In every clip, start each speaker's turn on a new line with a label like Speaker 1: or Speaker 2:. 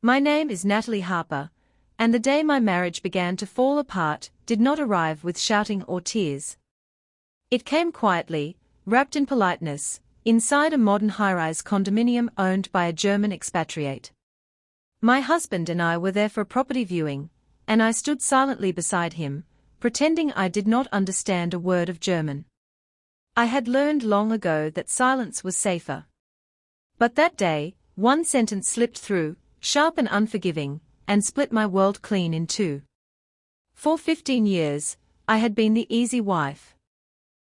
Speaker 1: My name is Natalie Harper, and the day my marriage began to fall apart did not arrive with shouting or tears. It came quietly, wrapped in politeness, inside a modern high-rise condominium owned by a German expatriate. My husband and I were there for a property viewing, and I stood silently beside him, pretending I did not understand a word of German. I had learned long ago that silence was safer. But that day, one sentence slipped through, sharp and unforgiving, and split my world clean in two. For 15 years, I had been the easy wife.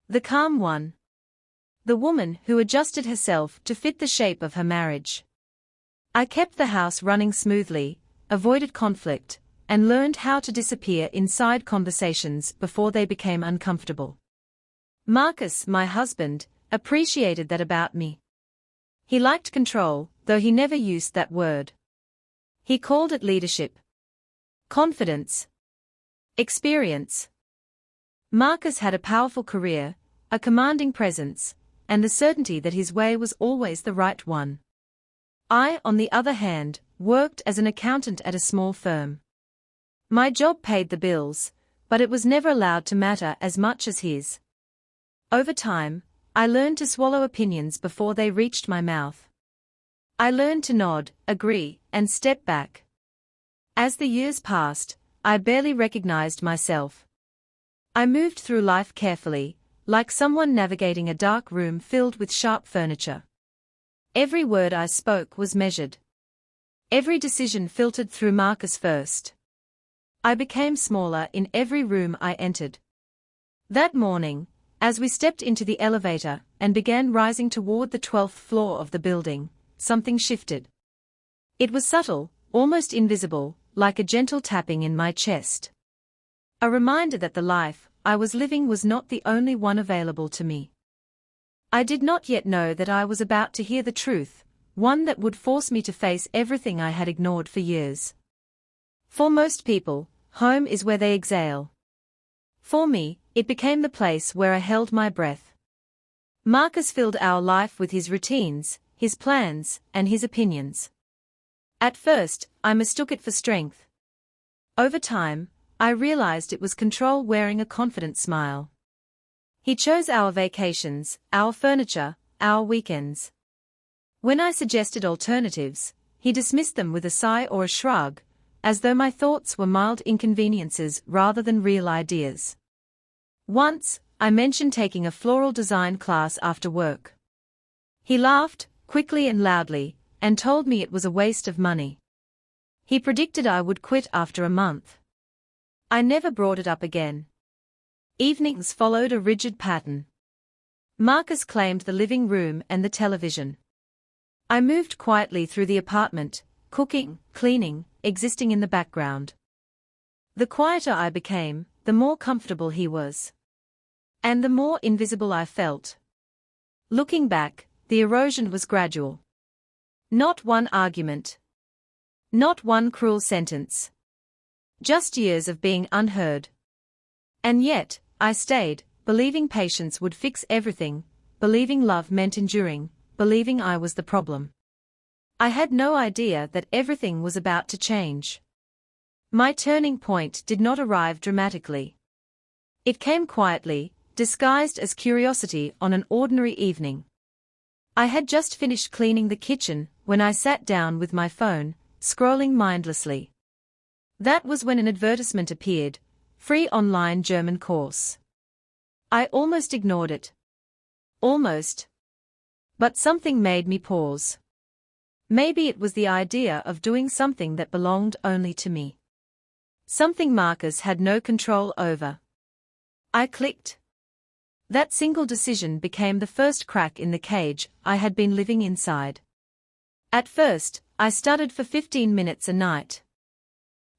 Speaker 1: The calm one. The woman who adjusted herself to fit the shape of her marriage. I kept the house running smoothly, avoided conflict, and learned how to disappear inside conversations before they became uncomfortable. Marcus, my husband, appreciated that about me. He liked control, though he never used that word. He called it leadership, confidence, experience. Marcus had a powerful career, a commanding presence, and the certainty that his way was always the right one. I, on the other hand, worked as an accountant at a small firm. My job paid the bills, but it was never allowed to matter as much as his. Over time, I learned to swallow opinions before they reached my mouth. I learned to nod, agree, and step back. As the years passed, I barely recognized myself. I moved through life carefully, like someone navigating a dark room filled with sharp furniture. Every word I spoke was measured. Every decision filtered through Marcus first. I became smaller in every room I entered. That morning, as we stepped into the elevator and began rising toward the 12th floor of the building, something shifted. It was subtle, almost invisible, like a gentle tapping in my chest. A reminder that the life I was living was not the only one available to me. I did not yet know that I was about to hear the truth, one that would force me to face everything I had ignored for years. For most people, home is where they exhale. For me, it became the place where I held my breath. Marcus filled our life with his routines, his plans, and his opinions. At first, I mistook it for strength. Over time, I realized it was control wearing a confident smile. He chose our vacations, our furniture, our weekends. When I suggested alternatives, he dismissed them with a sigh or a shrug, as though my thoughts were mild inconveniences rather than real ideas. Once, I mentioned taking a floral design class after work. He laughed, quickly and loudly, and told me it was a waste of money. He predicted I would quit after a month. I never brought it up again. Evenings followed a rigid pattern. Marcus claimed the living room and the television. I moved quietly through the apartment, cooking, cleaning, existing in the background. The quieter I became, the more comfortable he was. And the more invisible I felt. Looking back, the erosion was gradual. Not one argument. Not one cruel sentence. Just years of being unheard. And yet, I stayed, believing patience would fix everything, believing love meant enduring, believing I was the problem. I had no idea that everything was about to change. My turning point did not arrive dramatically. It came quietly, disguised as curiosity on an ordinary evening. I had just finished cleaning the kitchen when I sat down with my phone, scrolling mindlessly. That was when an advertisement appeared, free online German course. I almost ignored it. Almost. But something made me pause. Maybe it was the idea of doing something that belonged only to me. Something Marcus had no control over. I clicked. That single decision became the first crack in the cage I had been living inside. At first, I stuttered for 15 minutes a night.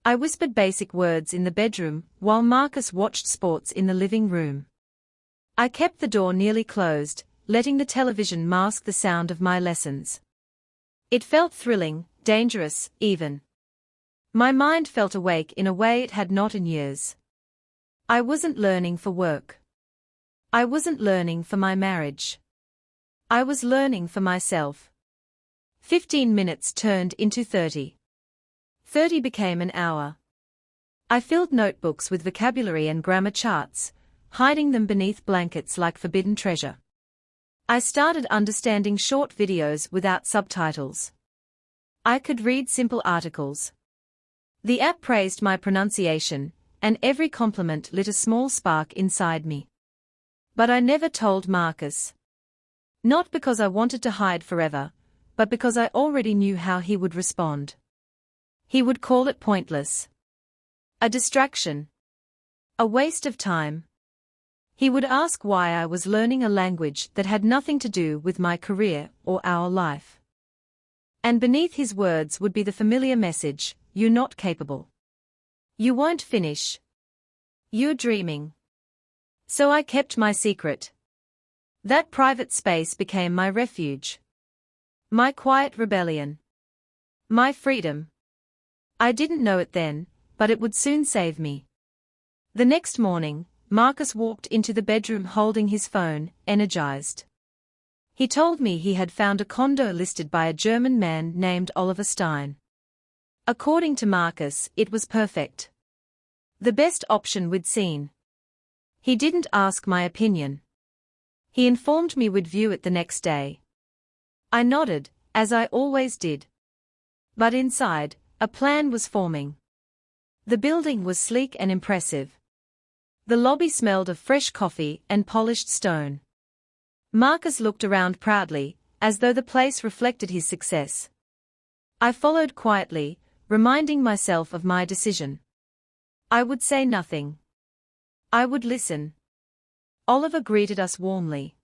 Speaker 1: I whispered basic words in the bedroom while Marcus watched sports in the living room. I kept the door nearly closed, letting the television mask the sound of my lessons. It felt thrilling, dangerous, even. My mind felt awake in a way it had not in years. I wasn't learning for work. I wasn't learning for my marriage. I was learning for myself. 15 minutes turned into 30. 30 became an hour. I filled notebooks with vocabulary and grammar charts, hiding them beneath blankets like forbidden treasure. I started understanding short videos without subtitles. I could read simple articles. The app praised my pronunciation, and every compliment lit a small spark inside me. But I never told Marcus. Not because I wanted to hide forever, but because I already knew how he would respond. He would call it pointless. A distraction. A waste of time. He would ask why I was learning a language that had nothing to do with my career or our life. And beneath his words would be the familiar message, "You're not capable. You won't finish. You're dreaming." So I kept my secret. That private space became my refuge. My quiet rebellion. My freedom. I didn't know it then, but it would soon save me. The next morning, Marcus walked into the bedroom holding his phone, energized. He told me he had found a condo listed by a German man named Oliver Stein. According to Marcus, it was perfect. The best option we'd seen. He didn't ask my opinion. He informed me we'd view it the next day. I nodded, as I always did. But inside, a plan was forming. The building was sleek and impressive. The lobby smelled of fresh coffee and polished stone. Marcus looked around proudly, as though the place reflected his success. I followed quietly, reminding myself of my decision. I would say nothing. I would listen. Oliver greeted us warmly.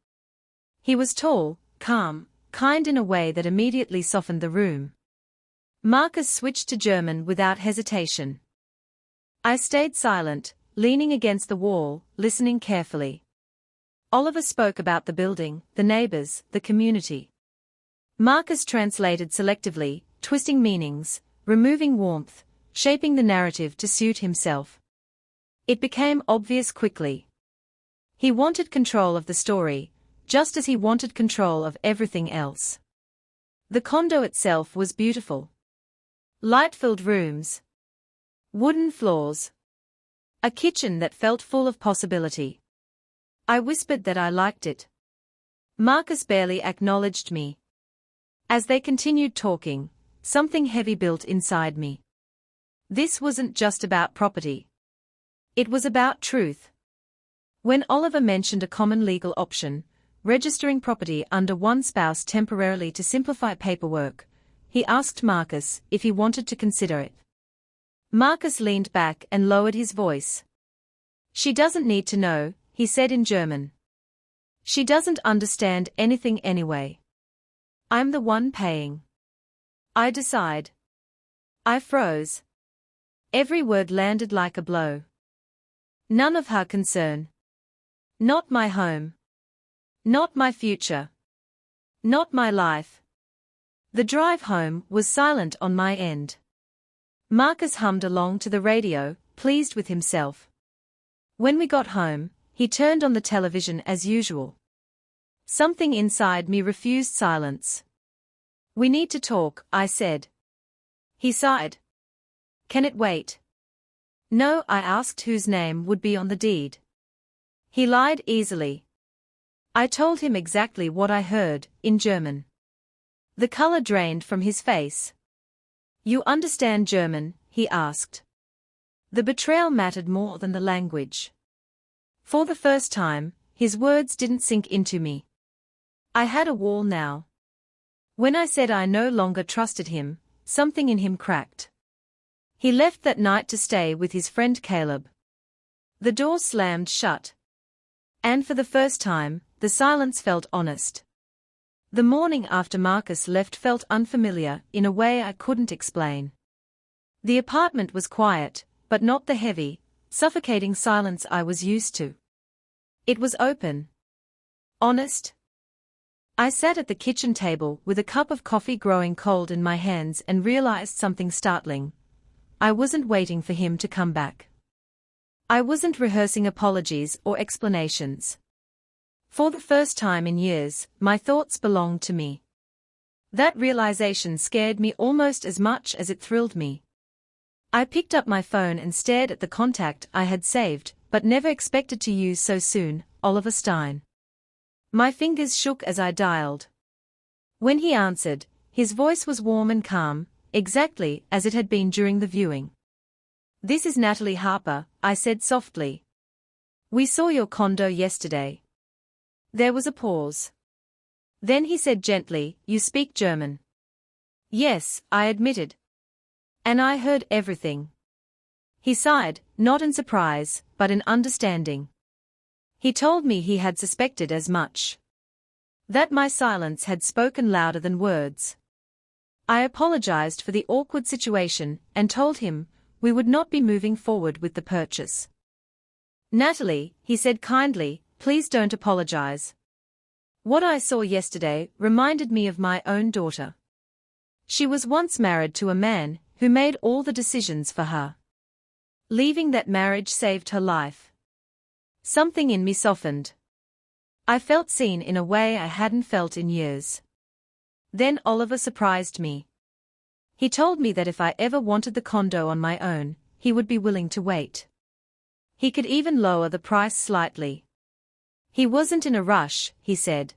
Speaker 1: He was tall, calm, kind in a way that immediately softened the room. Marcus switched to German without hesitation. I stayed silent, leaning against the wall, listening carefully. Oliver spoke about the building, the neighbors, the community. Marcus translated selectively, twisting meanings, removing warmth, shaping the narrative to suit himself. It became obvious quickly. He wanted control of the story, just as he wanted control of everything else. The condo itself was beautiful. Light-filled rooms. Wooden floors. A kitchen that felt full of possibility. I whispered that I liked it. Marcus barely acknowledged me. As they continued talking, something heavy built inside me. This wasn't just about property. It was about truth. When Oliver mentioned a common legal option, registering property under one spouse temporarily to simplify paperwork, he asked Marcus if he wanted to consider it. Marcus leaned back and lowered his voice. "She doesn't need to know," he said in German. "She doesn't understand anything anyway. I'm the one paying. I decide." I froze. Every word landed like a blow. None of her concern. Not my home. Not my future. Not my life. The drive home was silent on my end. Marcus hummed along to the radio, pleased with himself. When we got home, he turned on the television as usual. Something inside me refused silence. "We need to talk," I said. He sighed. "Can it wait?" "No," I asked whose name would be on the deed. He lied easily. I told him exactly what I heard, in German. The color drained from his face. "You understand German?" he asked. The betrayal mattered more than the language. For the first time, his words didn't sink into me. I had a wall now. When I said I no longer trusted him, something in him cracked. He left that night to stay with his friend Caleb. The door slammed shut. And for the first time, the silence felt honest. The morning after Marcus left felt unfamiliar in a way I couldn't explain. The apartment was quiet, but not the heavy, suffocating silence I was used to. It was open. Honest. I sat at the kitchen table with a cup of coffee growing cold in my hands and realized something startling. I wasn't waiting for him to come back. I wasn't rehearsing apologies or explanations. For the first time in years, my thoughts belonged to me. That realization scared me almost as much as it thrilled me. I picked up my phone and stared at the contact I had saved, but never expected to use so soon, Oliver Stein. My fingers shook as I dialed. When he answered, his voice was warm and calm, exactly as it had been during the viewing. "This is Natalie Harper," I said softly. "We saw your condo yesterday." There was a pause. Then he said gently, "You speak German?" "Yes," I admitted. "And I heard everything." He sighed, not in surprise, but in understanding. He told me he had suspected as much. That my silence had spoken louder than words. I apologized for the awkward situation and told him we would not be moving forward with the purchase. "Natalie," he said kindly, "please don't apologize. What I saw yesterday reminded me of my own daughter. She was once married to a man who made all the decisions for her. Leaving that marriage saved her life." Something in me softened. I felt seen in a way I hadn't felt in years. Then Oliver surprised me. He told me that if I ever wanted the condo on my own, he would be willing to wait. He could even lower the price slightly. He wasn't in a rush, he said.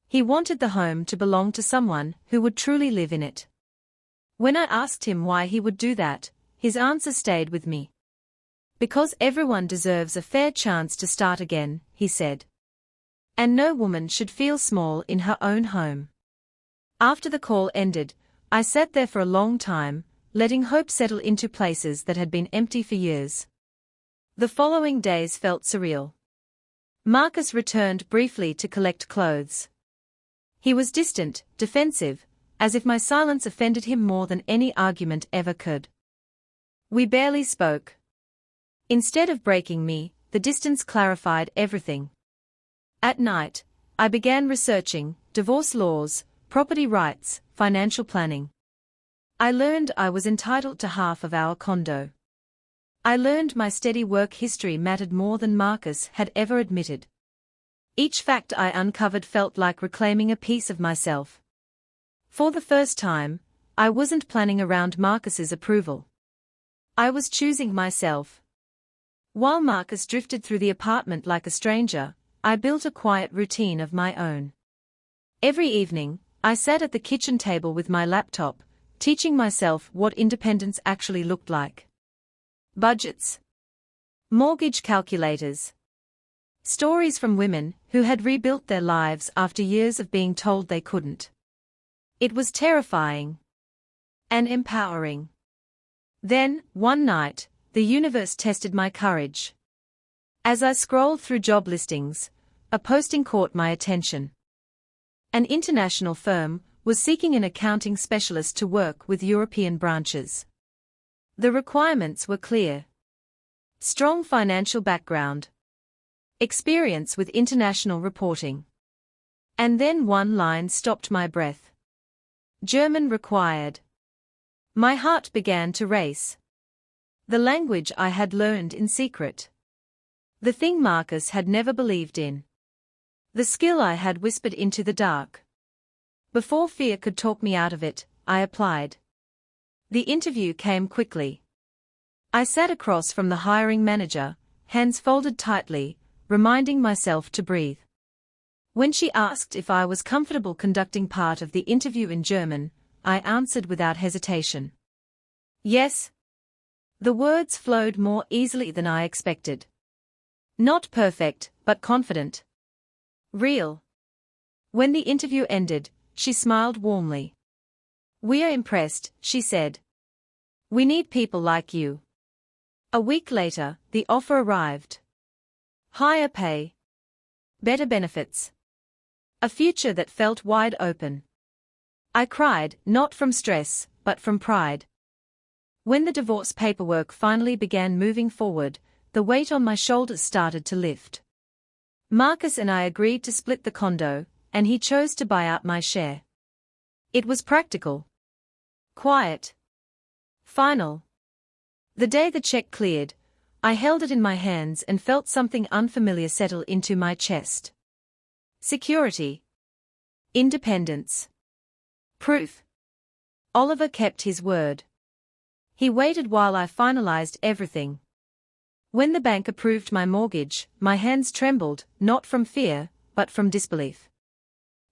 Speaker 1: He wanted the home to belong to someone who would truly live in it. When I asked him why he would do that, his answer stayed with me. "Because everyone deserves a fair chance to start again," he said. "And no woman should feel small in her own home." After the call ended, I sat there for a long time, letting hope settle into places that had been empty for years. The following days felt surreal. Marcus returned briefly to collect clothes. He was distant, defensive, as if my silence offended him more than any argument ever could. We barely spoke. Instead of breaking me, the distance clarified everything. At night, I began researching divorce laws, property rights, financial planning. I learned I was entitled to half of our condo. I learned my steady work history mattered more than Marcus had ever admitted. Each fact I uncovered felt like reclaiming a piece of myself. For the first time, I wasn't planning around Marcus's approval. I was choosing myself. While Marcus drifted through the apartment like a stranger, I built a quiet routine of my own. Every evening, I sat at the kitchen table with my laptop, teaching myself what independence actually looked like. Budgets. Mortgage calculators. Stories from women who had rebuilt their lives after years of being told they couldn't. It was terrifying. And empowering. Then, one night, the universe tested my courage. As I scrolled through job listings, a posting caught my attention. An international firm was seeking an accounting specialist to work with European branches. The requirements were clear. Strong financial background. Experience with international reporting. And then one line stopped my breath. German required. My heart began to race. The language I had learned in secret. The thing Marcus had never believed in. The skill I had whispered into the dark. Before fear could talk me out of it, I applied. The interview came quickly. I sat across from the hiring manager, hands folded tightly, reminding myself to breathe. When she asked if I was comfortable conducting part of the interview in German, I answered without hesitation. Yes. The words flowed more easily than I expected. Not perfect, but confident. Real. When the interview ended, she smiled warmly. "We are impressed," she said. "We need people like you." A week later, the offer arrived. Higher pay. Better benefits. A future that felt wide open. I cried, not from stress, but from pride. When the divorce paperwork finally began moving forward, the weight on my shoulders started to lift. Marcus and I agreed to split the condo, and he chose to buy out my share. It was practical. Quiet. Final. The day the check cleared, I held it in my hands and felt something unfamiliar settle into my chest. Security. Independence. Proof. Oliver kept his word. He waited while I finalized everything. When the bank approved my mortgage, my hands trembled, not from fear, but from disbelief.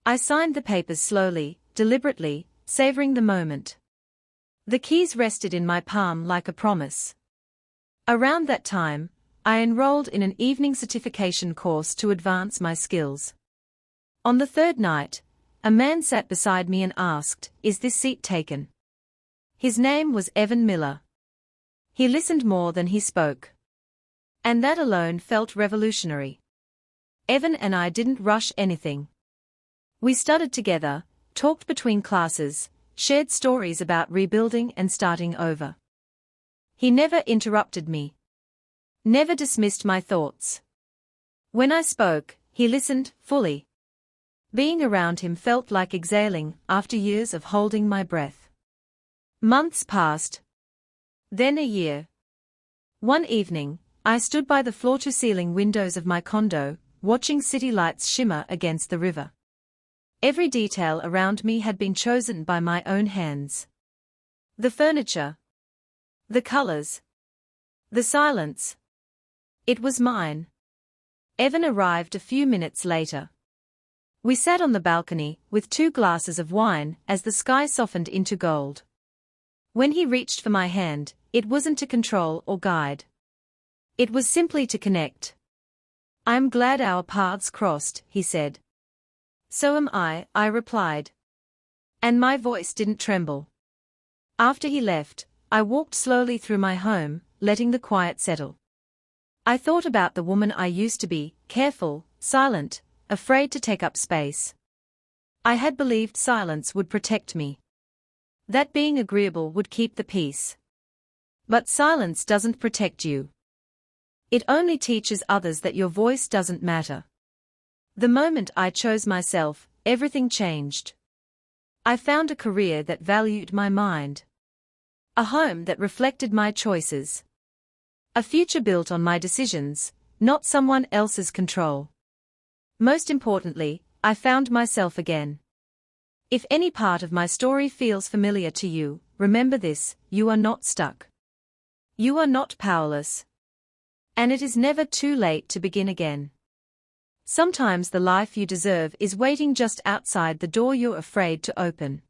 Speaker 1: I signed the papers slowly, deliberately, savoring the moment. The keys rested in my palm like a promise. Around that time, I enrolled in an evening certification course to advance my skills. On the third night, a man sat beside me and asked, "Is this seat taken?" His name was Evan Miller. He listened more than he spoke. And that alone felt revolutionary. Evan and I didn't rush anything. We studied together, talked between classes, shared stories about rebuilding and starting over. He never interrupted me. Never dismissed my thoughts. When I spoke, he listened, fully. Being around him felt like exhaling after years of holding my breath. Months passed. Then a year. One evening, I stood by the floor-to-ceiling windows of my condo, watching city lights shimmer against the river. Every detail around me had been chosen by my own hands. The furniture. The colors. The silence. It was mine. Evan arrived a few minutes later. We sat on the balcony, with 2 glasses of wine, as the sky softened into gold. When he reached for my hand, it wasn't to control or guide. It was simply to connect. "I'm glad our paths crossed," he said. "So am I replied. And my voice didn't tremble. After he left, I walked slowly through my home, letting the quiet settle. I thought about the woman I used to be, careful, silent, afraid to take up space. I had believed silence would protect me. That being agreeable would keep the peace. But silence doesn't protect you. It only teaches others that your voice doesn't matter. The moment I chose myself, everything changed. I found a career that valued my mind. A home that reflected my choices. A future built on my decisions, not someone else's control. Most importantly, I found myself again. If any part of my story feels familiar to you, remember this: you are not stuck. You are not powerless. And it is never too late to begin again. Sometimes the life you deserve is waiting just outside the door you're afraid to open.